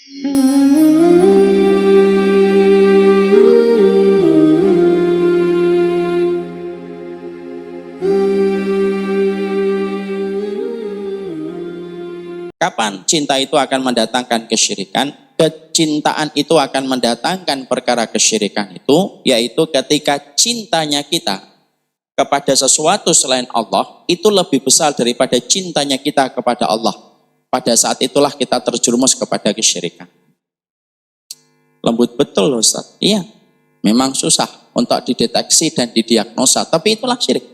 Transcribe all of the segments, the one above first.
Kapan cinta itu akan mendatangkan kesyirikan? Kecintaan itu akan mendatangkan perkara kesyirikan itu, yaitu ketika cintanya kita kepada sesuatu selain Allah itu lebih besar daripada cintanya kita kepada Allah. Pada saat itulah kita terjerumus kepada kesyirikan. Lembut betul Ustaz. Iya, memang susah untuk dideteksi dan didiagnosa, tapi itulah syirik.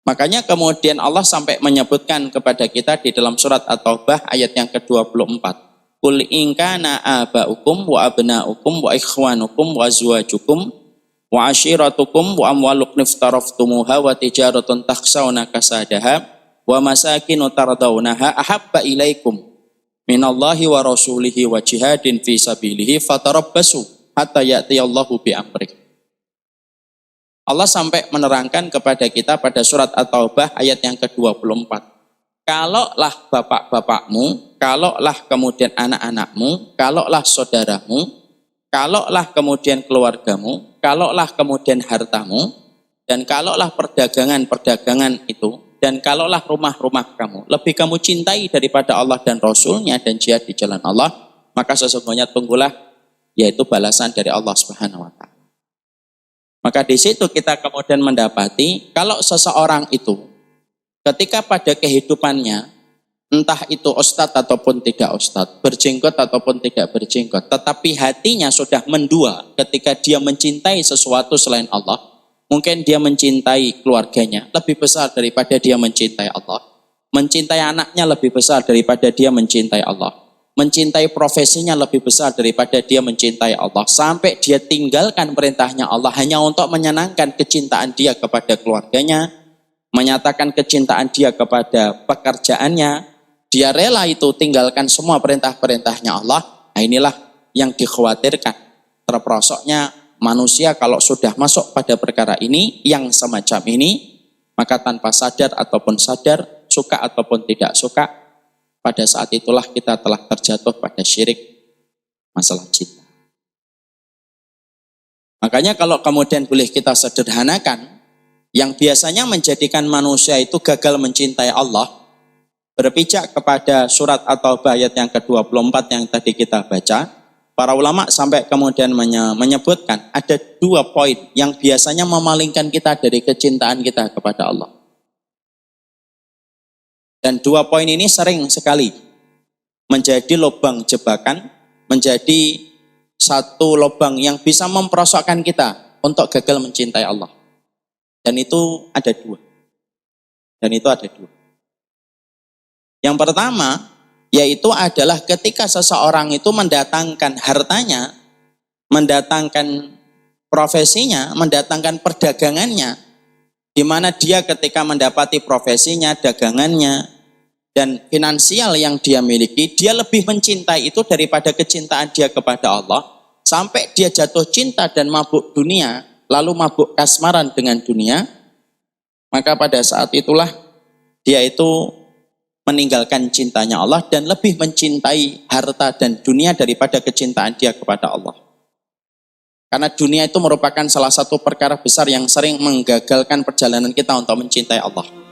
Makanya kemudian Allah sampai menyebutkan kepada kita di dalam surat At-Taubah ayat yang ke-24. Qul in kana aba'ukum wa abna'ukum wa ikhwanukum wa azwajukum wa ashiratukum wa amwaluk niftaraftumuha wa tijaratun takhshawna kasadaha wa masakinu tardawnaha ahabba ilaikum minallahi wa rasulihi wa jihadin fi sabilihi fatarabbasu hatta ya'tiyallahu bi amrih. Allah sampai menerangkan kepada kita pada surat At-Taubah ayat yang ke-24. Kalaulah bapak-bapakmu, kalaulah kemudian anak-anakmu, kalaulah saudaramu, kalaulah kemudian keluargamu, kalaulah kemudian hartamu, dan kalaulah perdagangan-perdagangan itu, dan kalaulah rumah-rumah kamu, lebih kamu cintai daripada Allah dan Rasulnya dan jihad di jalan Allah, maka sesungguhnya tunggulah, yaitu balasan dari Allah Subhanahu wa Ta'ala. Maka di situ kita kemudian mendapati kalau seseorang itu ketika pada kehidupannya, entah itu ustadz ataupun tidak ustadz, berjenggot ataupun tidak berjenggot, tetapi hatinya sudah mendua ketika dia mencintai sesuatu selain Allah, mungkin dia mencintai keluarganya lebih besar daripada dia mencintai Allah, mencintai anaknya lebih besar daripada dia mencintai Allah, mencintai profesinya lebih besar daripada dia mencintai Allah, sampai dia tinggalkan perintahnya Allah hanya untuk menyenangkan kecintaan dia kepada keluarganya, menyatakan kecintaan dia kepada pekerjaannya, dia rela itu tinggalkan semua perintah-perintahnya Allah. Nah, inilah yang dikhawatirkan, terperosoknya manusia kalau sudah masuk pada perkara ini, yang semacam ini, maka tanpa sadar ataupun sadar, suka ataupun tidak suka, pada saat itulah kita telah terjatuh pada syirik masalah cinta. Makanya kalau kemudian boleh kita sederhanakan, yang biasanya menjadikan manusia itu gagal mencintai Allah, berpijak kepada surat At-Taubah ayat yang ke-24 yang tadi kita baca, para ulama sampai kemudian menyebutkan ada 2 poin yang biasanya memalingkan kita dari kecintaan kita kepada Allah. Dan 2 poin ini sering sekali menjadi lubang jebakan, menjadi satu lubang yang bisa memperosokkan kita untuk gagal mencintai Allah. Dan itu ada 2. Yang pertama, yaitu adalah ketika seseorang itu mendatangkan hartanya, mendatangkan profesinya, mendatangkan perdagangannya, di mana dia ketika mendapati profesinya, dagangannya, dan finansial yang dia miliki, dia lebih mencintai itu daripada kecintaan dia kepada Allah, sampai dia jatuh cinta dan mabuk dunia, lalu mabuk kasmaran dengan dunia, maka pada saat itulah dia itu meninggalkan cintanya Allah dan lebih mencintai harta dan dunia daripada kecintaan dia kepada Allah. Karena dunia itu merupakan salah satu perkara besar yang sering menggagalkan perjalanan kita untuk mencintai Allah.